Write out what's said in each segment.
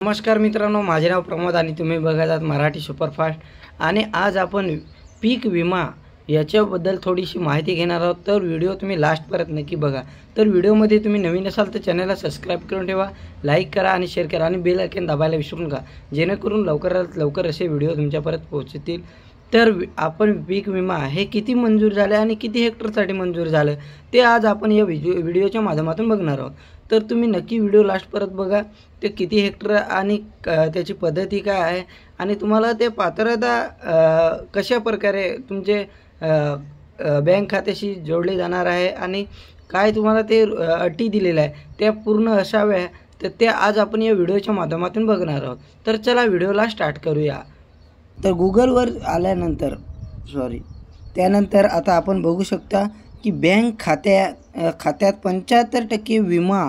नमस्कार मित्रांनो, माझे नाव प्रमोद आणि तुम्ही बघत आहात मराठी सुपरफास्ट। आणि आज आपण पीक विमा याच्याबद्दल थोडीशी माहिती घेणार आहोत। तर व्हिडिओ तुम्ही लास्टपर्यंत नक्की बघा। तर व्हिडिओमध्ये तुम्ही नवीन असाल तर चॅनलला सबस्क्राइब करून ठेवा, लाईक करा आणि शेअर करा आणि बेल आयकॉन दाबायला विसरू नका, जेणेकरून लवकरात लवकर असे व्हिडिओ तुमच्यापर्यंत पोहोचतील। तर आपण पीक विमा हे किती मंजूर झाले आणि किती हेक्टरसाठी मंजूर झालं ते आज आपण या व्हिडिओच्या माध्यमातून बघणार आहोत। तर तुम्ही नक्की व्हिडिओ लास्टपर्यंत बघा। ते किती हेक्टर आणि त्याची पद्धती काय आहे आणि तुम्हाला ते पात्रता कशा प्रकारे तुमचे बँक खात्याशी जोडले जाणार आहे आणि काय तुम्हाला ते अटी दिलेल्या आहे त्या पूर्ण असाव्या, तर ते आज आपण या व्हिडिओच्या माध्यमातून बघणार आहोत। तर चला व्हिडिओला स्टार्ट करूया। तर गूगलवर आल्यानंतर त्यानंतर आता आपण बघू शकता की बँक खात्यात 75% विमा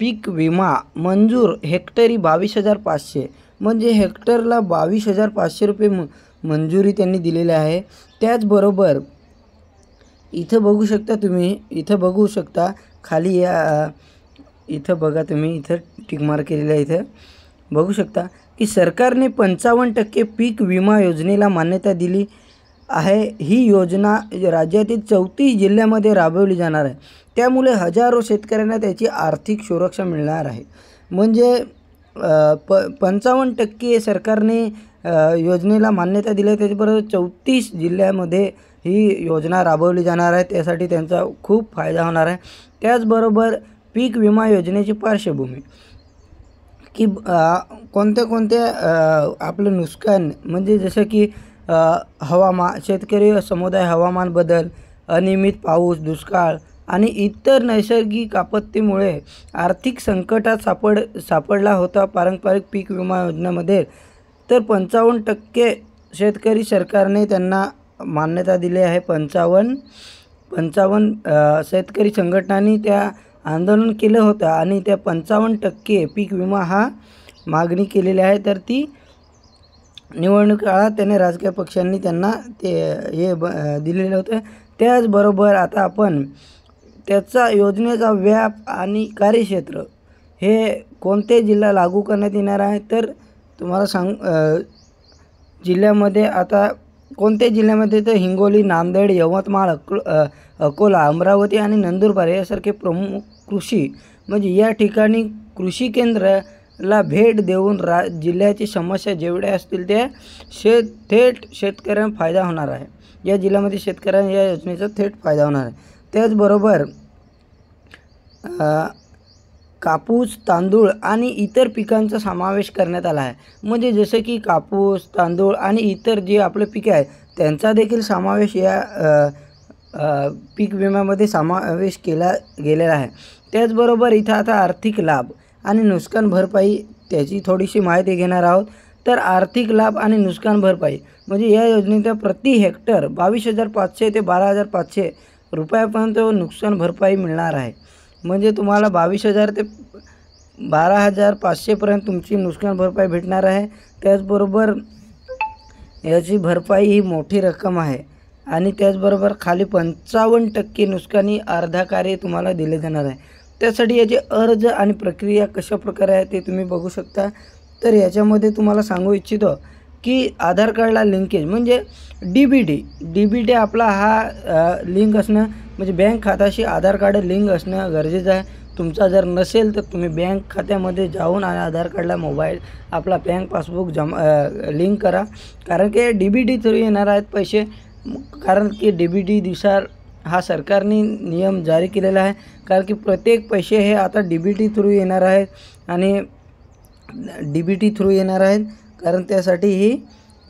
पीक विमा मंजूर हेक्टरी 22,500, म्हणजे हेक्टरला 22,500 रुपये मंजुरी त्यांनी दिलेली आहे। त्याचबरोबर इथं बघू शकता तुम्ही, इथं बघू शकता खाली इथं बघा तुम्ही, इथं टिक मार्क केलेलं आहे। इथं बघू शकता की सरकारने 55% पीक विमा योजनेला मान्यता दिली आहे। ही योजना राज्यातील 34 जिल्ह्यामध्ये राबवली जाणार आहे, त्यामुळे हजारो शेतकऱ्यांना त्याची आर्थिक सुरक्षा मिळणार आहे। म्हणजे 55% सरकारने योजनेला मान्यता दिली आहे, त्याचबरोबर 34 जिल्ह्यामध्ये ही योजना राबवली जाणार आहे, त्यासाठी त्यांचा खूप फायदा होणार आहे। त्याचबरोबर पीक विमा योजनेची पार्श्वभूमी की कोणत्या आपलं नुकसान, म्हणजे जसं की शेतकरी समुदाय हवामान बदल, अनियमित पाऊस, दुष्काळ आणि इतर नैसर्गिक आपत्तीमुळे आर्थिक संकटात सापडला होता पारंपरिक पीक विमा योजनेमध्ये। तर 55% शेतकरी सरकारने त्यांना मान्यता दिली आहे। 55 शेतकरी संघटनांनी त्या आंदोलन केलं होतं आणि त्या 55% पीक विमा हा मागणी केलेली आहे। तर ती निवडणूक काळात त्याने राजकीय पक्षांनी त्यांना ते हे दिलेलं होतं। त्याचबरोबर आता आपण त्याचा योजनेचा व्याप आणि कार्यक्षेत्र हे कोणते जिल्हा लागू करण्यात येणार आहे, तर तुम्हाला जिल्ह्यामध्ये आता कोणत्या जिल्ह्यामध्ये, तर हिंगोली, नांदेड, यवतमाळ, अकोला, अमरावती आणि नंदुरबार यासारखे प्रमुख म्हणजे या ठिकाणी कृषी केंद्राला भेट देऊन जिल्ह्याची समस्या जेवढ्या असतील त्या थेट शेतकऱ्यांना फायदा होणार आहे। या जिल्ह्यामध्ये शेतकऱ्यांना या योजनेचा थेट फायदा होणार आहे। त्याचबरोबर कापूस, तांदूळ आणि इतर पिकांचा समावेश करण्यात आला आहे। म्हणजे जसं की कापूस, तांदूळ आणि इतर जे आपले पिके आहेत त्यांचा देखील समावेश या पीक विम्यामध्ये समावेश केला गेलेला आहे। त्याचबरोबर इथं आता आर्थिक लाभ आणि नुकसान भरपाई त्याची थोडीशी माहिती घेणार आहोत। तर आर्थिक लाभ आणि नुकसान भरपाई म्हणजे या योजनेचा प्रति हेक्टर 22,500 ते 12,500 रुपयापर्यंत नुकसान भरपाई मिळणार आहे। म्हणजे तुम्हाला 22,000 ते 12,500 पर्यंत तुमची नुकसान भरपाई भेटणार आहे। त्याचबरोबर याची भरपाई ही मोठी रक्कम आहे आणि त्याचबरोबर खाली 55% नुकसानी अर्धा कार्य तुम्हाला दिले जाणार आहे। त्यासाठी याचे अर्ज आणि प्रक्रिया कशा प्रकारे आहे ते तुम्ही बघू शकता। तर याच्यामध्ये तुम्हाला सांगू इच्छितो की आधार कार्डला लिंकेज म्हणजे DBT आपला हा लिंक असणं, म्हणजे बँक खात्याशी आधार कार्ड लिंक असणं गरजेचं आहे। तुमचा जर नसेल तर तुम्ही बँक खात्यामध्ये जाऊन आणि आधार कार्डला मोबाईल आपला बँक पासबुक लिंक करा, कारण की DBT थ्रू येणार आहेत पैसे। कारण की DBT दिवसार हा सरकारने नियम जारी केलेला आहे, कारण की प्रत्येक पैसे हे आता DBT थ्रू येणार आहेत आणि DBT थ्रू येणार आहेत, कारण त्यासाठी ही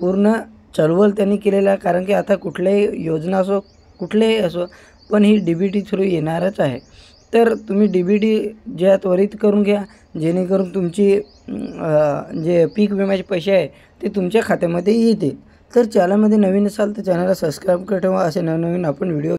पूर्ण चळवळ त्यांनी केलेला आहे। कारण की आता कुठल्याही योजना असो कुठलेही असो पण ही DBT थ्रू येणारच आहे। तर तुम्ही DBT ज्या त्वरित करून घ्या, जेणेकरून तुमची जे पीक विम्याचे पैसे आहे ते तुमच्या खात्यामध्ये येतील। तर चॅनलमध्ये नवीन असाल तर चॅनलला सबस्क्राइब करून ठेवा, असे नवनवीन आपण व्हिडिओ